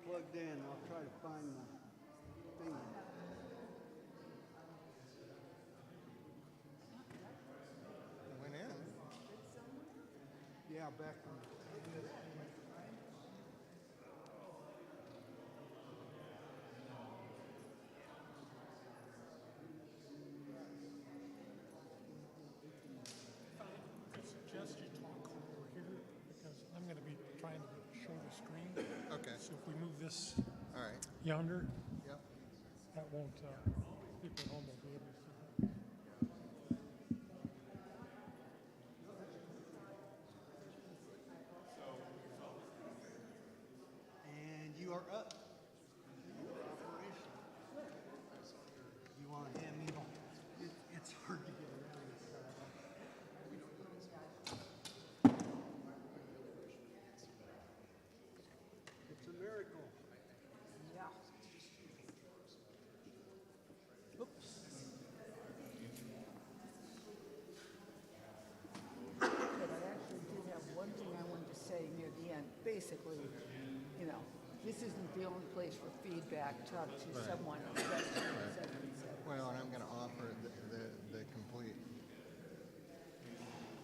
plugged in. I'll try to find the thing. It went in. Yeah, back on. I suggest you talk over here because I'm going to be trying to show the screen. Okay. So if we move this All right. yonder, Yep. that won't, people at home will be able to see that. And you are up. Operation. You want to hand me the? It's hard to get around this side. It's a miracle. Yeah. Oops. But I actually did have one thing I wanted to say near the end. Basically, you know, this isn't the only place for feedback. Talk to someone. Well, and I'm going to offer the complete,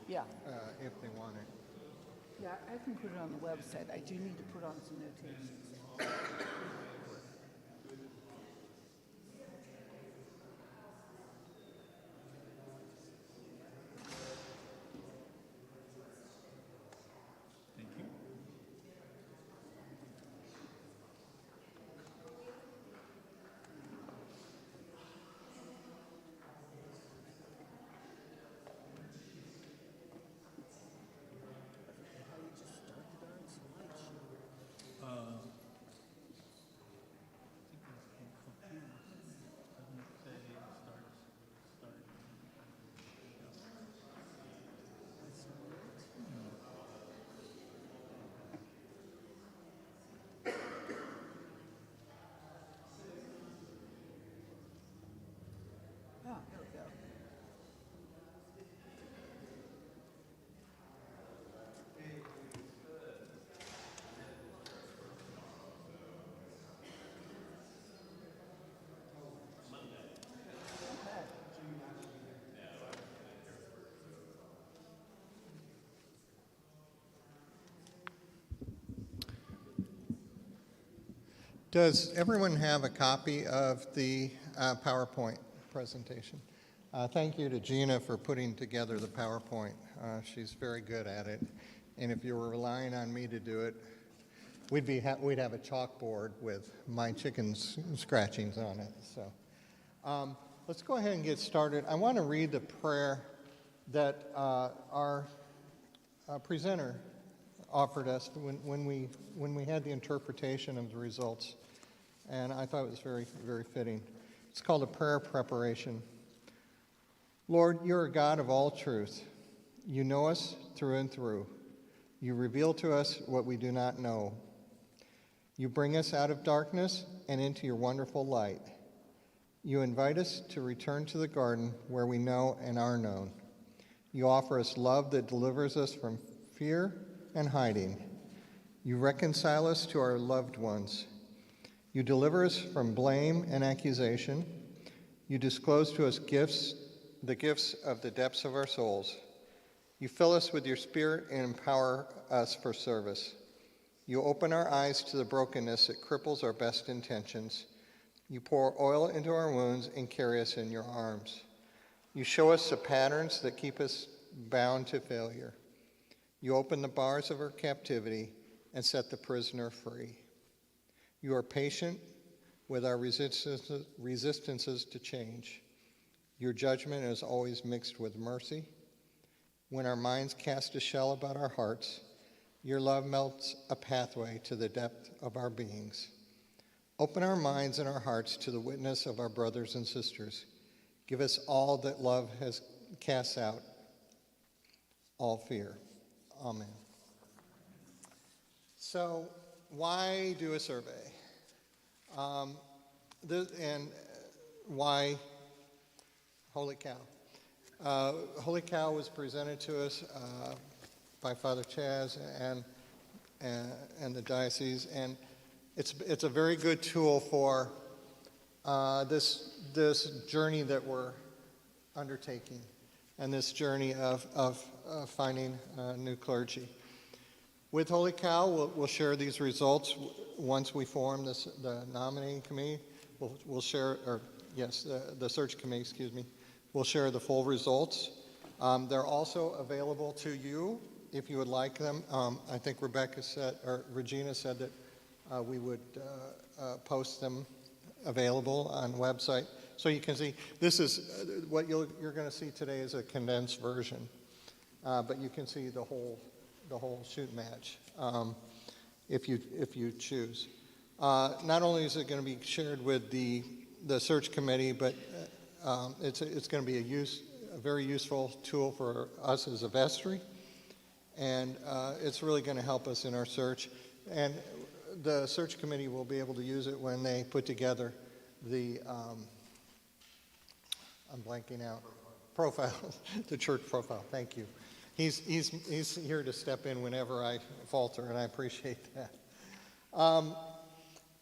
Yeah. if they want it. Yeah, I can put it on the website. I do need to put on some notations. Oh, here we go. Does everyone have a copy of the PowerPoint presentation? Thank you to Gina for putting together the PowerPoint. She's very good at it. And if you were relying on me to do it, we'd have a chalkboard with my chickens scratchings on it. So let's go ahead and get started. I want to read the prayer that our presenter offered us when we had the interpretation of the results, and I thought it was very, very fitting. It's called a prayer preparation. Lord, you're a God of all truth. You know us through and through. You reveal to us what we do not know. You bring us out of darkness and into your wonderful light. You invite us to return to the garden where we know and are known. You offer us love that delivers us from fear and hiding. You reconcile us to our loved ones. You deliver us from blame and accusation. You disclose to us the gifts of the depths of our souls. You fill us with your spirit and empower us for service. You open our eyes to the brokenness that cripples our best intentions. You pour oil into our wounds and carry us in your arms. You show us the patterns that keep us bound to failure. You open the bars of our captivity and set the prisoner free. You are patient with our resistances to change. Your judgment is always mixed with mercy. When our minds cast a shell about our hearts, your love melts a pathway to the depth of our beings. Open our minds and our hearts to the witness of our brothers and sisters. Give us all that love has cast out, all fear. Amen. So, why do a survey? And why Holy Cow? Holy Cow was presented to us by Father Chaz and the diocese, and It's a very good tool for this journey that we're undertaking and this journey of finding new clergy. With Holy Cow, we'll share these results once we form the nominating committee. We'll share, the search committee, excuse me. We'll share the full results. They're also available to you if you would like them. I think Regina said that we would post them available on the website. So you can see, this is what you're going to see today is a condensed version, but you can see the whole shoot match if you choose. Not only is it going to be shared with the search committee, but it's going to be a very useful tool for us as a vestry, and it's really going to help us in our search. And the search committee will be able to use it when they put together the I'm blanking out profile, the church profile. Thank you. He's here to step in whenever I falter, and I appreciate that.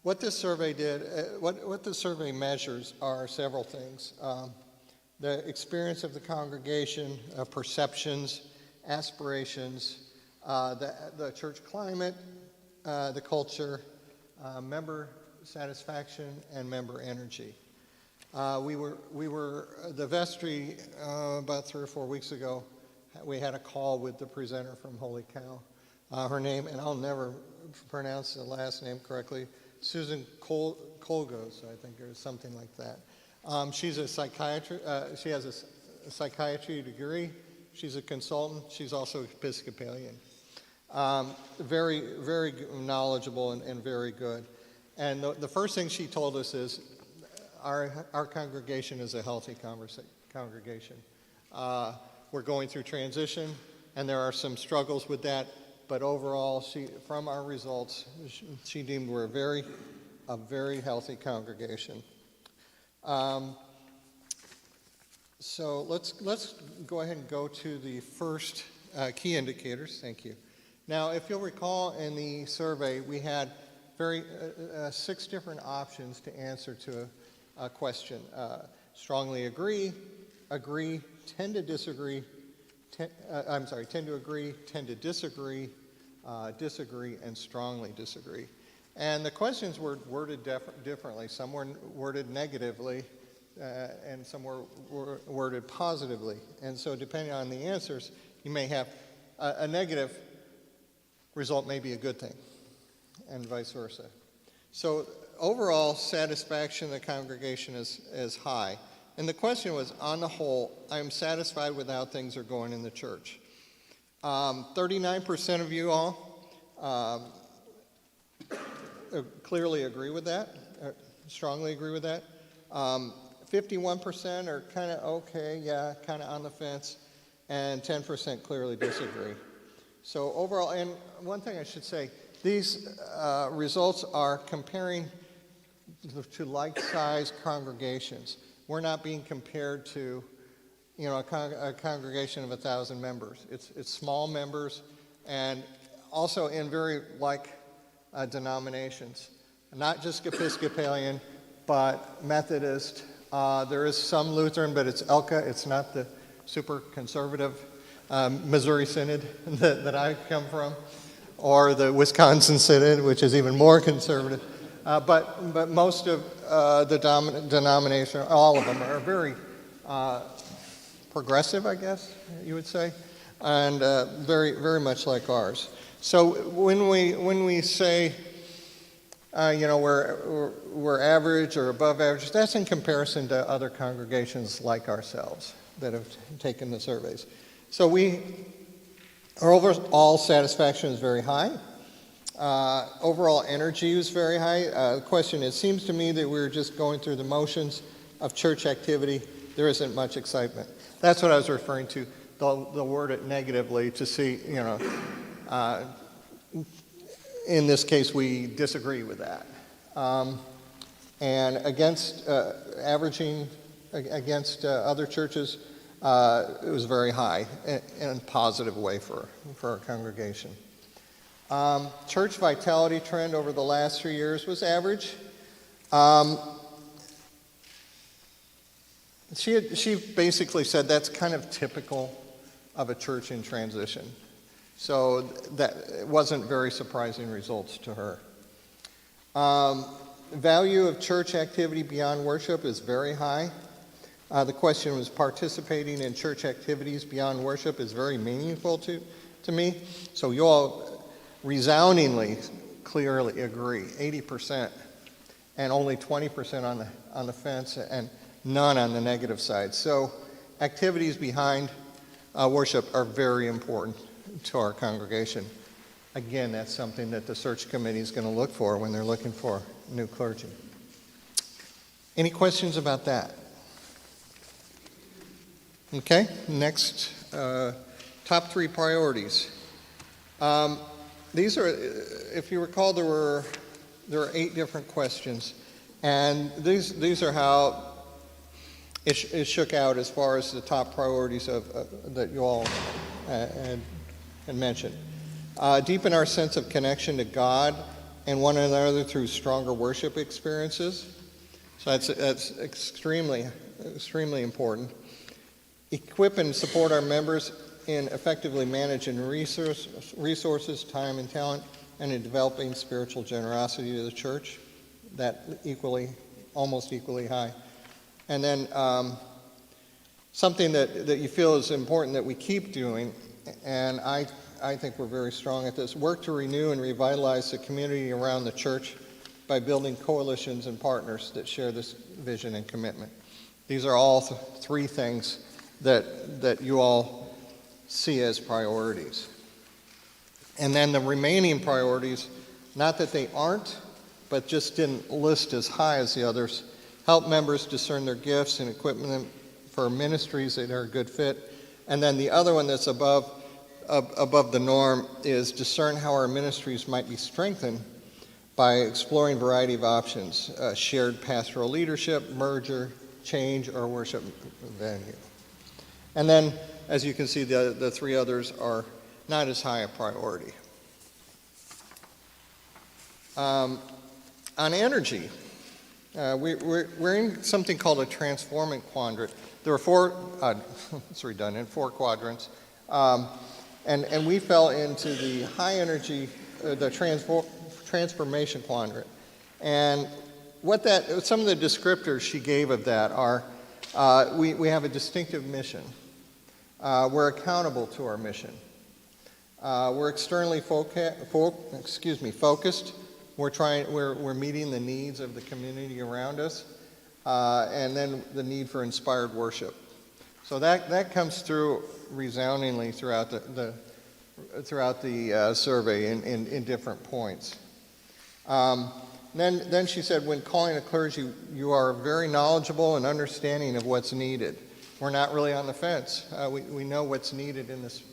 What this survey did, what the survey measures are several things. The experience of the congregation, perceptions, aspirations, the church climate, the culture, member satisfaction, and member energy. We were the vestry about 3 or 4 weeks ago. We had a call with the presenter from Holy Cow. Her name, and I'll never pronounce the last name correctly, Susan Kolgos, I think, or something like that. She's a psychiatrist. She has a psychiatry degree. She's a consultant. She's also Episcopalian. Very, very knowledgeable and very good. And the first thing she told us is our congregation is a healthy congregation. We're going through transition, and there are some struggles with that. But overall, from our results, she deemed we're a very healthy congregation. So let's go ahead and go to the first key indicators. Thank you. Now, if you'll recall in the survey, we had 6 different options to answer to a question. Strongly agree, tend to disagree, tend to agree, tend to disagree, disagree, and strongly disagree. And the questions were worded differently. Some were worded negatively, and some were worded positively. And so depending on the answers, you may have a negative result may be a good thing, and vice versa. So overall satisfaction of the congregation is high. And the question was, on the whole, I'm satisfied with how things are going in the church. 39% of you all clearly agree with that, strongly agree with that. 51% are kind of okay, yeah, kind of on the fence, and 10% clearly disagree. So overall, and one thing I should say, these results are comparing to like-sized congregations. We're not being compared to, a congregation of 1,000 members. It's small members, and also in very like denominations. Not just Episcopalian, but Methodist. There is some Lutheran, but it's ELCA. It's not the super conservative Missouri Synod that I come from, or the Wisconsin Synod, which is even more conservative. But most of the denomination, all of them, are very progressive, I guess you would say, and very, very much like ours. So when we say, we're average or above average, that's in comparison to other congregations like ourselves that have taken the surveys. So our overall satisfaction is very high. Overall energy is very high. The question is, it seems to me that we're just going through the motions of church activity. There isn't much excitement. That's what I was referring to. They'll word it negatively to see, in this case, we disagree with that. And against averaging against other churches, it was very high in a positive way for our congregation. Church vitality trend over the last 3 years was average. She basically said that's kind of typical of a church in transition. So that it wasn't very surprising results to her. Value of church activity beyond worship is very high. The question was, participating in church activities beyond worship is very meaningful to me. So you all resoundingly, clearly agree, 80%, and only 20% on the fence, and none on the negative side. So activities behind worship are very important to our congregation. Again, that's something that the search committee is going to look for when they're looking for new clergy. Any questions about that? Okay, next, top 3 priorities. These are, if you recall, there were 8 different questions, and these are how it shook out as far as the top priorities that you all had mentioned. Deepen our sense of connection to God and one another through stronger worship experiences. So that's extremely important. Equip and support our members in effectively managing resources, time and talent, and in developing spiritual generosity to the church. That almost equally high. And then something that you feel is important that we keep doing, and I think we're very strong at this, work to renew and revitalize the community around the church by building coalitions and partners that share this vision and commitment. These are all 3 things that you all see as priorities. And then the remaining priorities, not that they aren't, but just didn't list as high as the others. Help members discern their gifts and equip them for ministries that are a good fit. And then the other one that's above the norm is discern how our ministries might be strengthened by exploring a variety of options, shared pastoral leadership, merger, change, or worship venue. And then, as you can see, the 3 others are not as high a priority. On energy, we're in something called a transforming quadrant. There are 4, it's redundant, 4 quadrants. And we fell into the high energy, the transformation quadrant. And some of the descriptors she gave of that are, we have a distinctive mission. We're accountable to our mission. We're externally focused. We're meeting the needs of the community around us, and then the need for inspired worship. So that comes through resoundingly throughout the survey in different points. Then she said, when calling a clergy, you are very knowledgeable and understanding of what's needed. We're not really on the fence. We know what's needed in this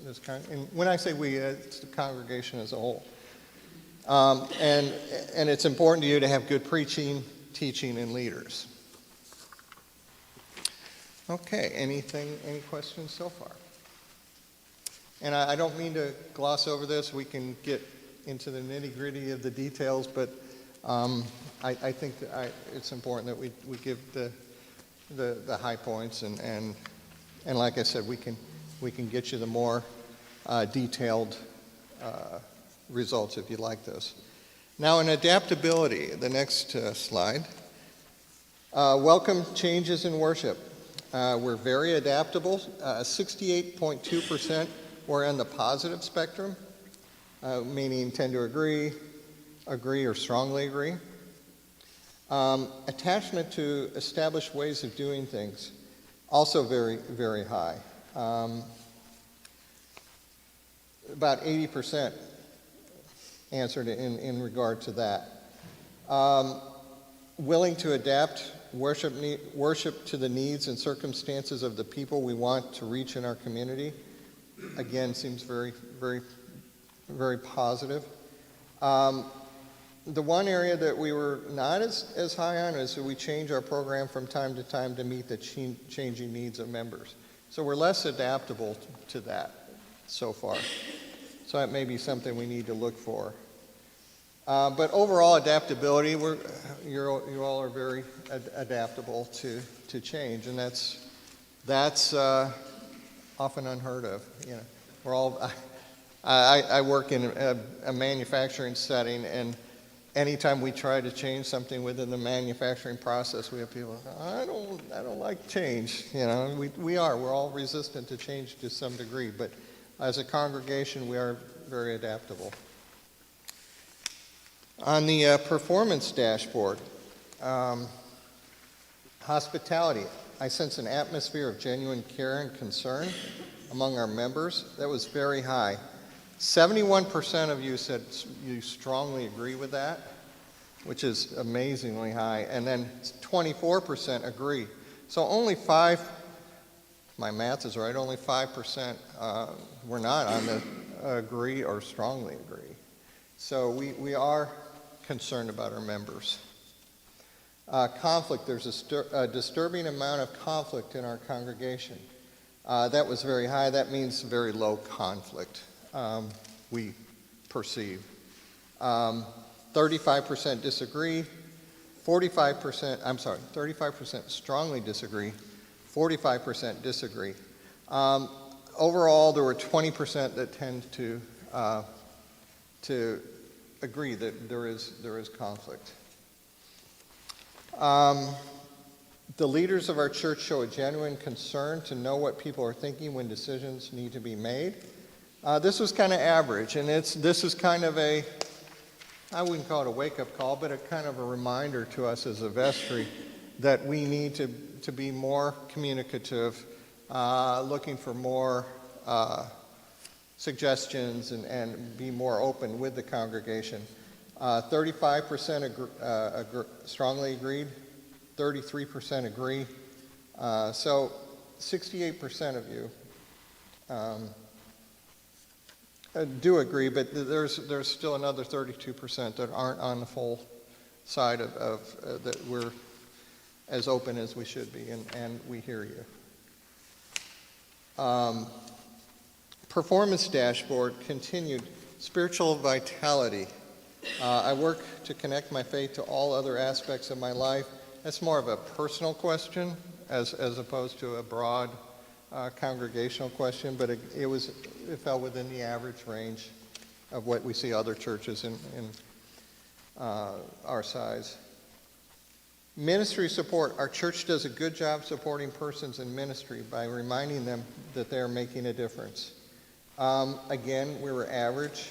and when I say we, it's the congregation as a whole. And it's important to you to have good preaching, teaching, and leaders. Okay, any questions so far? And I don't mean to gloss over this. We can get into the nitty-gritty of the details, but I think that it's important that we give the high points, and like I said, we can get you the more detailed results if you like those. Now, in adaptability, the next slide. Welcome changes in worship. We're very adaptable. 68.2% were on the positive spectrum, meaning tend to agree, or strongly agree. Attachment to established ways of doing things, also very, very high. About 80% answered in regard to that. Willing to adapt worship to the needs and circumstances of the people we want to reach in our community. Again, seems very, very, very positive. The one area that we were not as high on is that we change our program from time to time to meet the changing needs of members. So we're less adaptable to that so far. So that may be something we need to look for. But overall adaptability, you all are very adaptable to change, and that's often unheard of. You know, we're all. I work in a manufacturing setting, and anytime we try to change something within the manufacturing process, we have people, I don't like change. You know, we're all resistant to change to some degree, but as a congregation, we are very adaptable. On the performance dashboard, hospitality. I sense an atmosphere of genuine care and concern among our members. That was very high. 71% of you said you strongly agree with that, which is amazingly high. And then 24% agree. So only my math is right, only 5% were not on the agree or strongly agree. So we are concerned about our members. Conflict, there's a disturbing amount of conflict in our congregation. That was very high. That means very low conflict, we perceive. 35% disagree, 35% strongly disagree, 45% disagree. Overall, there were 20% that tend to agree that there is conflict. The leaders of our church show a genuine concern to know what people are thinking when decisions need to be made. This was kind of average, and this is kind of I wouldn't call it a wake-up call, but a kind of a reminder to us as a vestry that we need to be more communicative, looking for more suggestions and be more open with the congregation. 35% strongly agreed, 33% agree. So 68% of you do agree, but there's still another 32% that aren't on the full side of that we're as open as we should be, and we hear you. Performance dashboard continued. Spiritual vitality. I work to connect my faith to all other aspects of my life. That's more of a personal question as opposed to a broad congregational question, but it fell within the average range of what we see other churches in our size. Ministry support. Our church does a good job supporting persons in ministry by reminding them that they are making a difference. Again, we were average.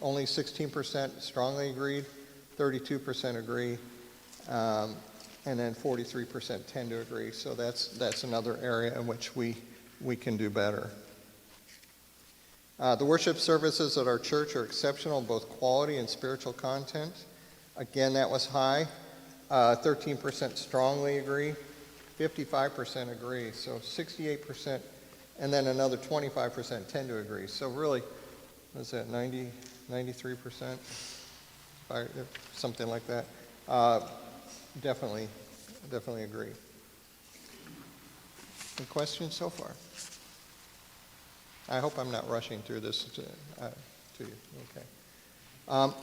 Only 16% strongly agreed, 32% agree, and then 43% tend to agree. So that's another area in which we can do better. The worship services at our church are exceptional in both quality and spiritual content. Again, that was high. 13% strongly agree, 55% agree, so 68%, and then another 25% tend to agree. So really, what is that, 93%? Something like that. Definitely agree. Any questions so far? I hope I'm not rushing through this to you. Okay.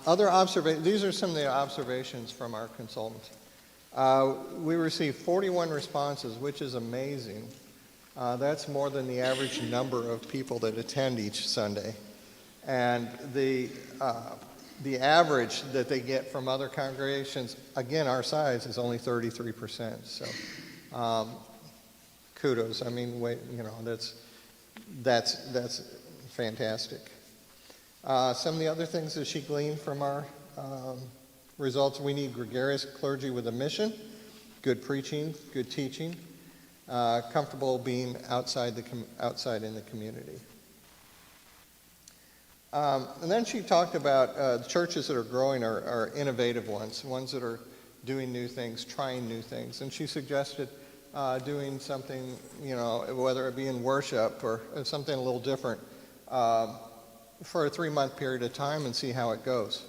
Other observations. These are some of the observations from our consultant. We received 41 responses, which is amazing. That's more than the average number of people that attend each Sunday. And the average that they get from other congregations, again, our size, is only 33%. So kudos. I mean, that's fantastic. Some of the other things that she gleaned from our results: we need gregarious clergy with a mission, good preaching, good teaching, comfortable being outside in the community. And then she talked about the churches that are growing are innovative ones that are doing new things, trying new things. And she suggested doing something, whether it be in worship or something a little different, for a 3-month period of time and see how it goes.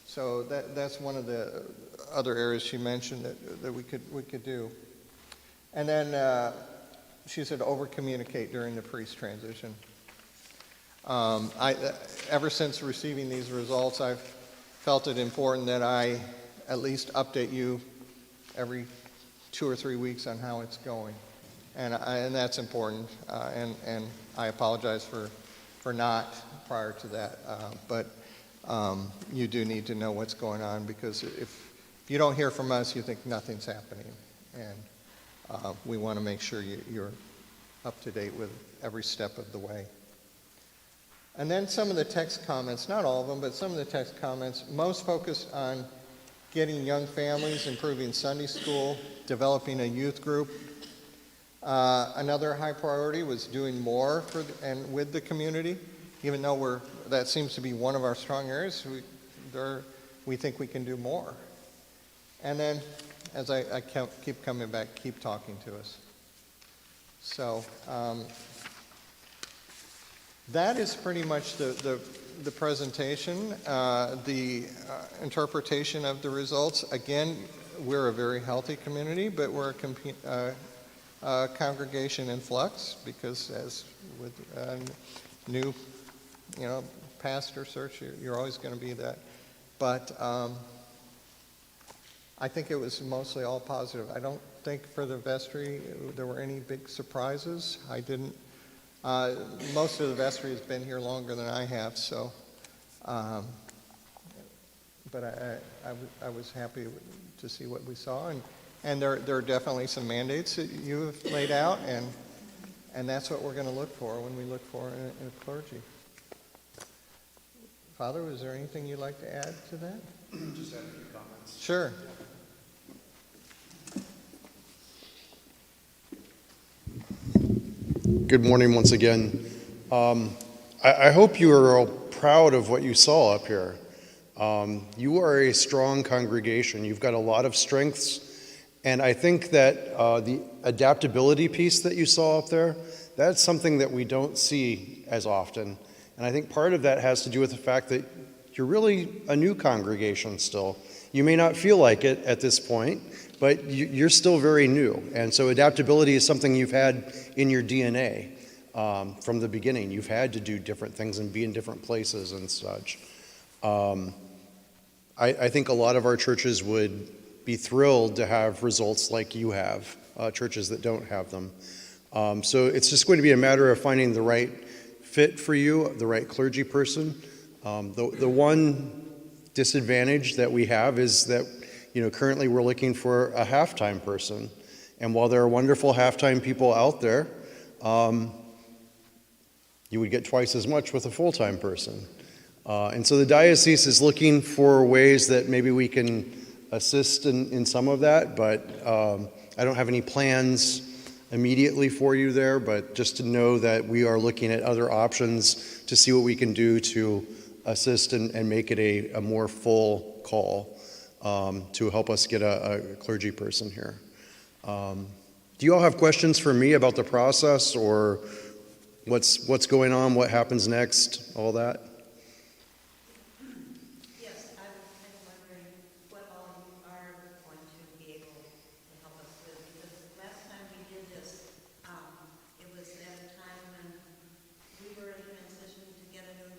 So that's one of the other areas she mentioned that we could do. And then she said over-communicate during the priest transition. Ever since receiving these results, I've felt it important that I at least update you every 2 or 3 weeks on how it's going. And that's important, and I apologize for not prior to that, but you do need to know what's going on, because if you don't hear from us, you think nothing's happening, and we want to make sure you're up to date with every step of the way. And then some of the text comments, not all of them, but some of the text comments, most focused on getting young families, improving Sunday school, developing a youth group. Another high priority was doing more and with the community, even though that seems to be one of our strong areas. We think we can do more. And then, as I keep coming back, keep talking to us. So that is pretty much the presentation, the interpretation of the results. Again, we're a very healthy community, but we're a congregation in flux, because as with new, pastor search, you're always going to be that. But I think it was mostly all positive. I don't think for the vestry there were any big surprises. I didn't. Most of the vestry has been here longer than I have, so. But I was happy to see what we saw, and there are definitely some mandates that you have laid out, and that's what we're going to look for when we look for in a clergy. Father, was there anything you'd like to add to that? Just add a few comments. Sure. Good morning once again. I hope you are all proud of what you saw up here. You are a strong congregation. You've got a lot of strengths. And I think that the adaptability piece that you saw up there, that's something that we don't see as often. And I think part of that has to do with the fact that you're really a new congregation still. You may not feel like it at this point, but you're still very new. And so adaptability is something you've had in your DNA from the beginning. You've had to do different things and be in different places and such. I think a lot of our churches would be thrilled to have results like you have, churches that don't have them. So it's just going to be a matter of finding the right fit for you, the right clergy person. The one disadvantage that we have is that currently we're looking for a half-time person. And while there are wonderful half-time people out there, you would get twice as much with a full-time person. And so the diocese is looking for ways that maybe we can assist in some of that, but I don't have any plans immediately for you there, but just to know that we are looking at other options to see what we can do to assist and make it a more full call to help us get a clergy person here. Do you all have questions for me about the process or what's going on, what happens next, all that? Yes, I was kind of wondering what all you are going to be able to help us with, because last time we did this, it was at a time when we were in transition to get a new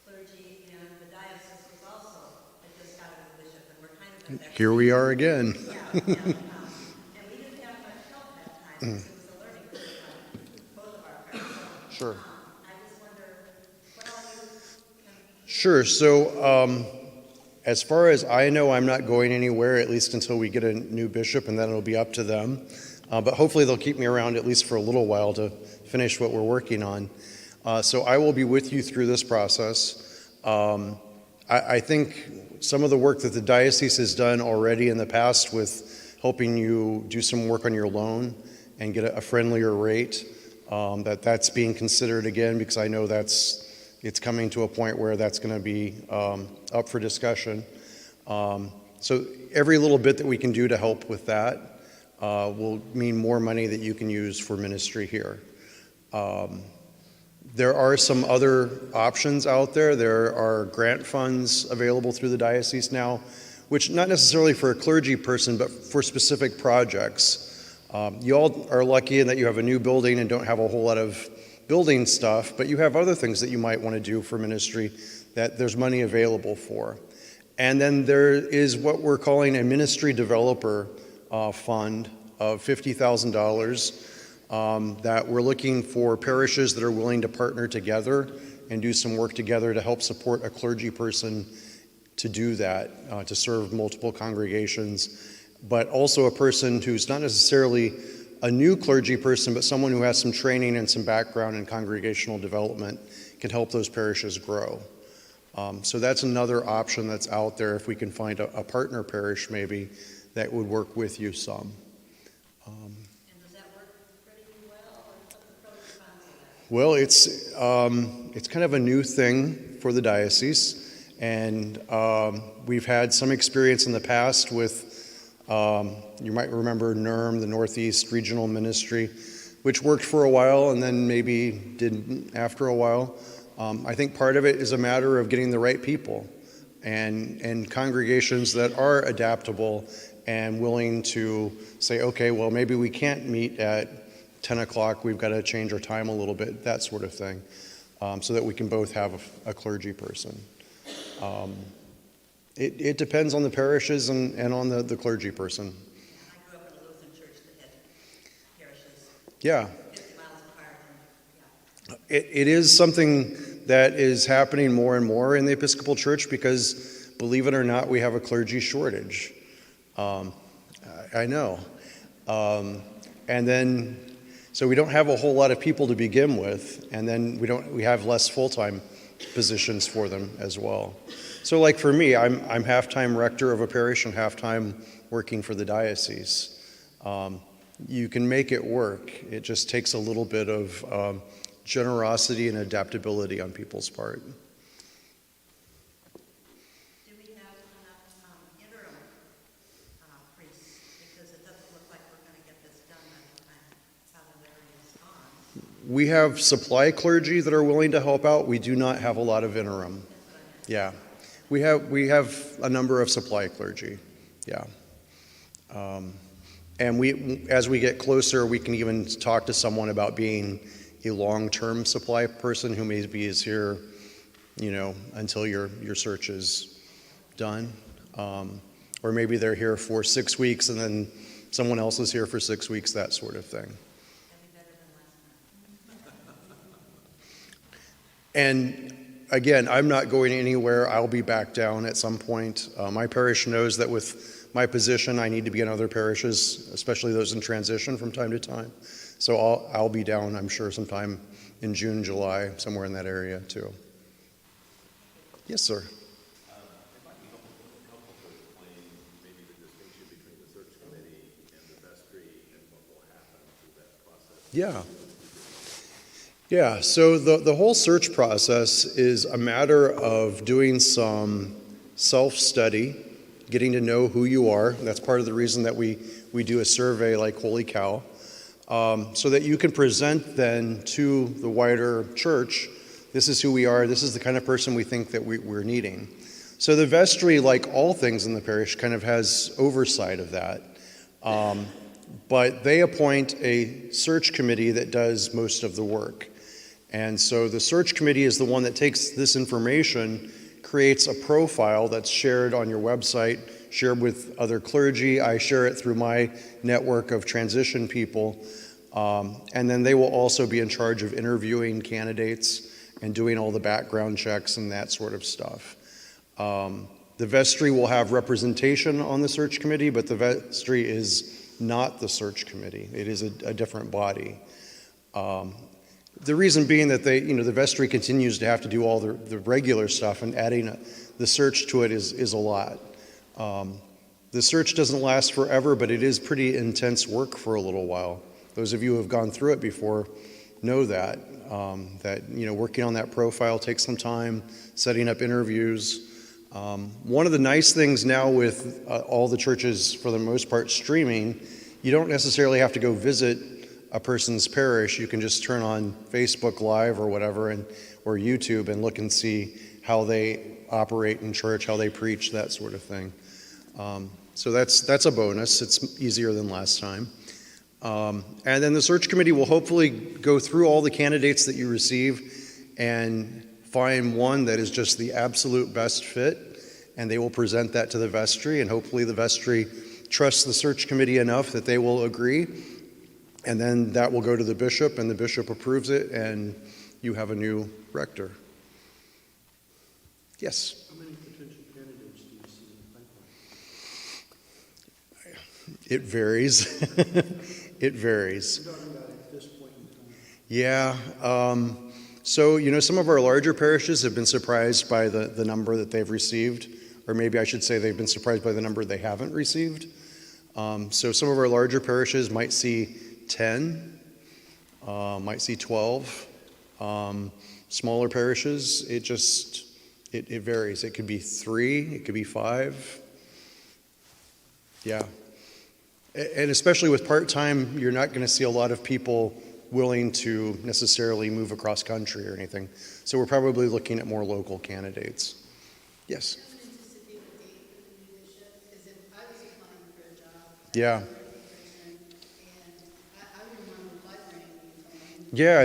clergy, and the diocese was also, had just got a new bishop, and we're kind of in that. Here we are again. Yeah, and we didn't have much help that time, because it was a learning curve on both of our parts. Sure. I just wonder, what all you can. Sure. So as far as I know, I'm not going anywhere, at least until we get a new bishop, and then it'll be up to them. But hopefully they'll keep me around at least for a little while to finish what we're working on. So I will be with you through this process. I think some of the work that the diocese has done already in the past with helping you do some work on your loan and get a friendlier rate, that's being considered again, because I know it's coming to a point where that's going to be up for discussion. So every little bit that we can do to help with that will mean more money that you can use for ministry here. There are some other options out there. There are grant funds available through the diocese now, which not necessarily for a clergy person, but for specific projects. You all are lucky in that you have a new building and don't have a whole lot of building stuff, but you have other things that you might want to do for ministry that there's money available for. And then there is what we're calling a ministry developer fund of $50,000 that we're looking for parishes that are willing to partner together and do some work together to help support a clergy person to do that, to serve multiple congregations, but also a person who's not necessarily a new clergy person, but someone who has some training and some background in congregational development can help those parishes grow. So that's another option that's out there if we can find a partner parish maybe that would work with you some. And does that work pretty well, or what's the pro response to that? Well, it's kind of a new thing for the diocese, and we've had some experience in the past with, you might remember NERM, the Northeast Regional Ministry, which worked for a while and then maybe didn't after a while. I think part of it is a matter of getting the right people and congregations that are adaptable and willing to say, okay, well, maybe we can't meet at 10 o'clock, we've got to change our time a little bit, that sort of thing, so that we can both have a clergy person. It depends on the parishes and on the clergy person. I grew up in a Lutheran church that had parishes Yeah. 50 miles apart, and It is something that is happening more and more in the Episcopal Church because, believe it or not, we have a clergy shortage. I know. And then, so we don't have a whole lot of people to begin with, and then we have less full-time positions for them as well. So like for me, I'm half-time rector of a parish and half-time working for the diocese. You can make it work. It just takes a little bit of generosity and adaptability on people's part. do we have enough interim priests? Because it doesn't look like we're going to get this done by the time Father Larry is gone. We have supply clergy that are willing to help out. We do not have a lot of interim. Yeah. We have a number of supply clergy. Yeah. And as we get closer, we can even talk to someone about being a long-term supply person who maybe is here, until your search is done. Or maybe they're here for 6 weeks and then someone else is here for 6 weeks, that sort of thing. That'd be better than last time. And again, I'm not going anywhere. I'll be back down at some point. My parish knows that with my position, I need to be in other parishes, especially those in transition from time to time. So I'll be down, I'm sure, sometime in June, July, somewhere in that area too. Yes, sir. It might be helpful to explain maybe the distinction between the search committee and the vestry and what will happen through that process. Yeah, so the whole search process is a matter of doing some self-study, getting to know who you are. That's part of the reason that we do a survey like Holy Cow, so that you can present then to the wider church, this is who we are, this is the kind of person we think that we're needing. So the vestry, like all things in the parish, kind of has oversight of that. But they appoint a search committee that does most of the work. And so the search committee is the one that takes this information, creates a profile that's shared on your website, shared with other clergy. I share it through my network of transition people. And then they will also be in charge of interviewing candidates and doing all the background checks and that sort of stuff. The vestry will have representation on the search committee, but the vestry is not the search committee. It is a different body. The reason being that the vestry continues to have to do all the regular stuff, and adding the search to it is a lot. The search doesn't last forever, but it is pretty intense work for a little while. Those of you who have gone through it before know that working on that profile takes some time, setting up interviews. One of the nice things now with all the churches, for the most part, streaming, you don't necessarily have to go visit a person's parish. You can just turn on Facebook Live or whatever, or YouTube, and look and see how they operate in church, how they preach, that sort of thing. So that's a bonus. It's easier than last time. And then the search committee will hopefully go through all the candidates that you receive and find one that is just the absolute best fit, and they will present that to the vestry, and hopefully the vestry trusts the search committee enough that they will agree, and then that will go to the bishop, and the bishop approves it, and you have a new rector. Yes? How many potential candidates do you see in the pipeline? It varies. It varies. We're talking about at this point in time. Yeah. So, some of our larger parishes have been surprised by the number that they've received, or maybe I should say they've been surprised by the number they haven't received. So some of our larger parishes might see 10, might see 12. Smaller parishes, it varies. It could be 3, it could be 5. Yeah. And especially with part-time, you're not going to see a lot of people willing to necessarily move across country or anything. So we're probably looking at more local candidates. Yes? Yeah. Yeah,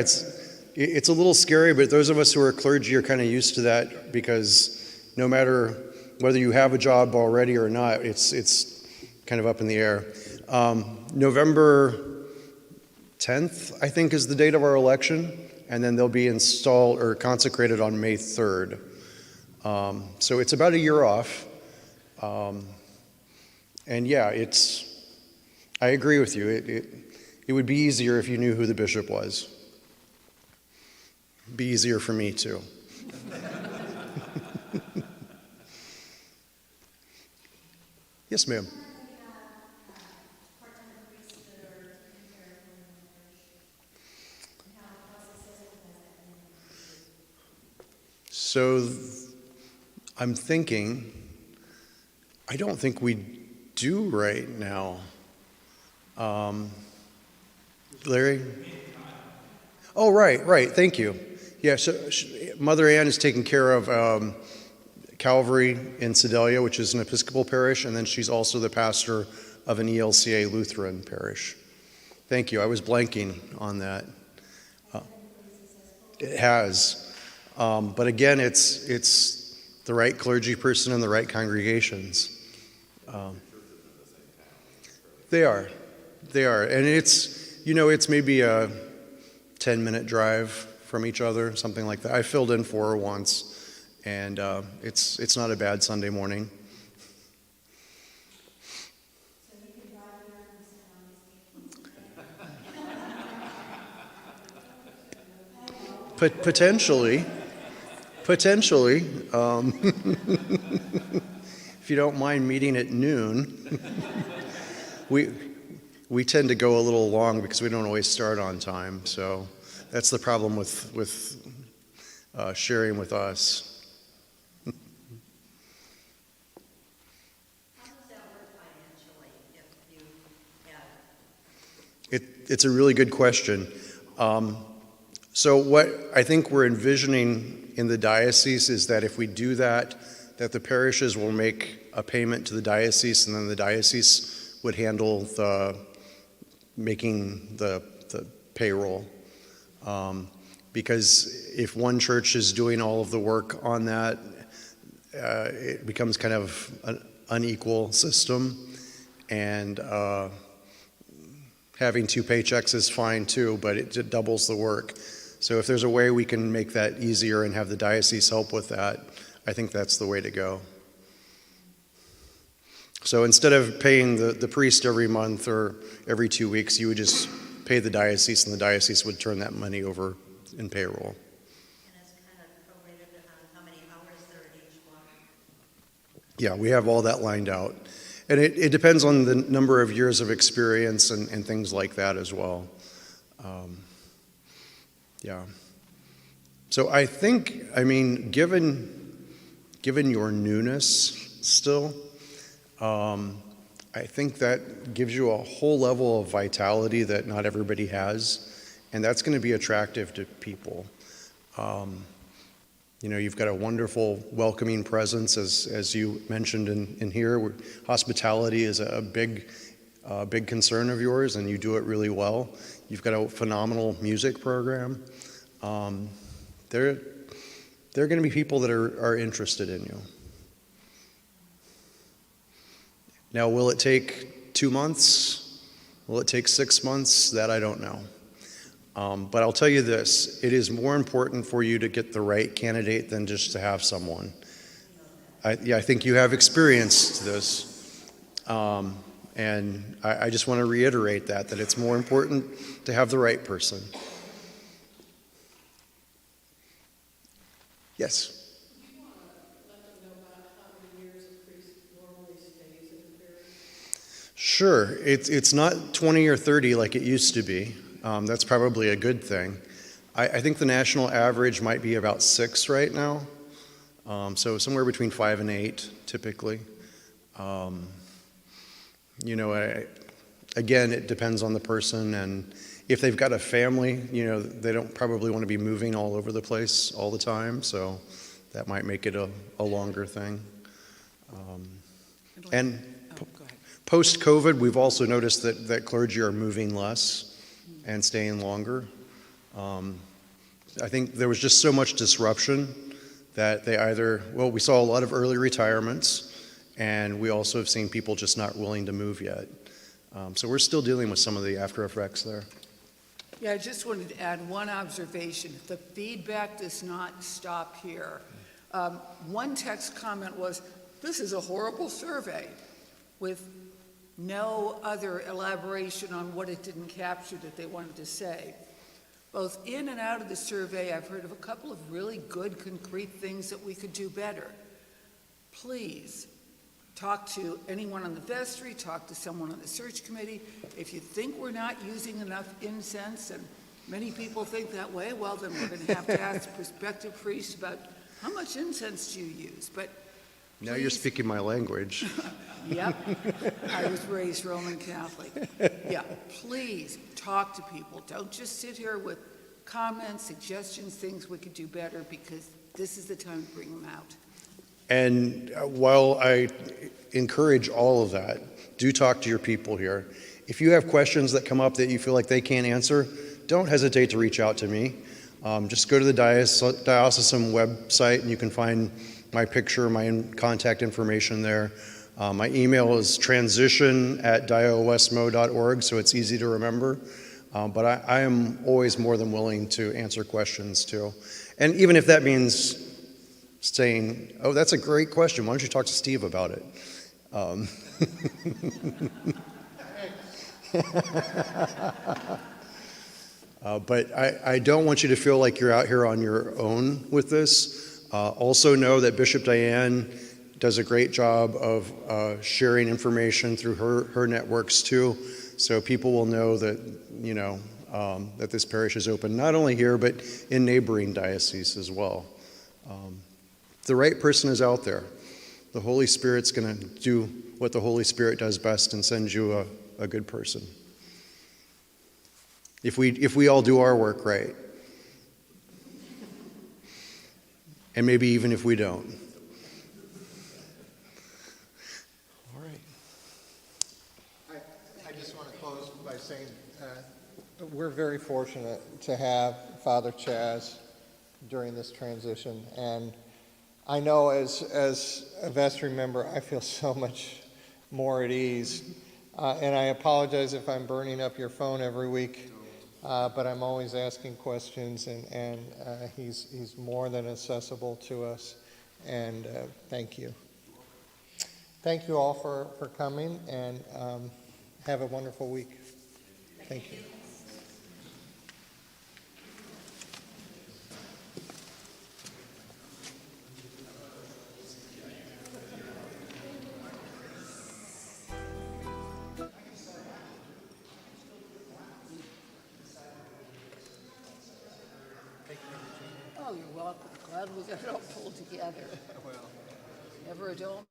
it's a little scary, but those of us who are clergy are kind of used to that, because no matter whether you have a job already or not, it's kind of up in the air. November 10th, I think, is the date of our election, and then they'll be installed or consecrated on May 3rd. So it's about a year off. And yeah, I agree with you. It would be easier if you knew who the bishop was. Be easier for me too. Yes, ma'am. So I'm thinking, I don't think we do right now. Larry? Oh, right. Thank you. Yeah, so Mother Ann is taking care of Calvary in Sedalia, which is an Episcopal parish, and then she's also the pastor of an ELCA Lutheran parish. Thank you. I was blanking on that. It has. But again, it's the right clergy person in the right congregations. They are. And it's maybe a 10-minute drive from each other, something like that. I filled in for her once, and it's not a bad Sunday morning. Potentially. If you don't mind meeting at noon. We tend to go a little long because we don't always start on time, so that's the problem with sharing with us. How does that work financially if you have? It's a really good question. So what I think we're envisioning in the diocese is that if we do that the parishes will make a payment to the diocese, and then the diocese would handle making the payroll. Because if one church is doing all of the work on that, it becomes kind of an unequal system, and having 2 paychecks is fine too, but it doubles the work. So if there's a way we can make that easier and have the diocese help with that, I think that's the way to go. So instead of paying the priest every month or every 2 weeks, you would just pay the diocese, and the diocese would turn that money over in payroll. And it's kind of prorated on how many hours there at each one. Yeah, we have all that lined out. And it depends on the number of years of experience and things like that as well. Yeah. So I think, given your newness still, I think that gives you a whole level of vitality that not everybody has, and that's going to be attractive to people. You've got a wonderful welcoming presence, as you mentioned in here. Hospitality is a big a big concern of yours, and you do it really well. You've got a phenomenal music program. There are going to be people that are interested in you. Now, will it take 2 months? Will it take 6 months? That I don't know. But I'll tell you this, it is more important for you to get the right candidate than just to have someone. I think you have experienced this. And I just want to reiterate that it's more important to have the right person. Yes? Sure. It's not 20 or 30 like it used to be. That's probably a good thing. I think the national average might be about 6 right now. So somewhere between 5 and 8, typically. Again, it depends on the person, and if they've got a family, they don't probably want to be moving all over the place all the time, so that might make it a longer thing. And post-COVID, we've also noticed that clergy are moving less and staying longer. I think there was just so much disruption that we saw a lot of early retirements, and we also have seen people just not willing to move yet. So we're still dealing with some of the after effects there. Yeah, I just wanted to add one observation. The feedback does not stop here. One text comment was, "This is a horrible survey," with no other elaboration on what it didn't capture that they wanted to say. Both in and out of the survey, I've heard of a couple of really good, concrete things that we could do better. Please, talk to anyone on the vestry, talk to someone on the search committee. If you think we're not using enough incense, and many people think that way, well, then we're going to have to ask prospective priests about how much incense do you use. But now you're speaking my language. Yep, I was raised Roman Catholic. Yeah, please talk to people. Don't just sit here with comments, suggestions, things we could do better, because this is the time to bring them out. And while I encourage all of that, do talk to your people here. If you have questions that come up that you feel like they can't answer, don't hesitate to reach out to me. Just go to the diocesan website and you can find my picture, my contact information there. My email is transition@diowesmo.org, so it's easy to remember. But I am always more than willing to answer questions too. And even if that means saying, "Oh, that's a great question. Why don't you talk to Steve about it?" But I don't want you to feel like you're out here on your own with this. Also know that Bishop Diane does a great job of sharing information through her networks too, so people will know that that this parish is open not only here but in neighboring dioceses as well. The right person is out there. The Holy Spirit's going to do what the Holy Spirit does best and send you a good person. If we all do our work right. And maybe even if we don't. All right. I just want to close by saying we're very fortunate to have Father Chaz during this transition. And I know as a vestry member, I feel so much more at ease. And I apologize if I'm burning up your phone every week. But I'm always asking questions, and he's more than accessible to us, and thank you. Thank you all for coming, and have a wonderful week. Thank you. Oh, you're welcome. Glad we got it all pulled together. Never a dull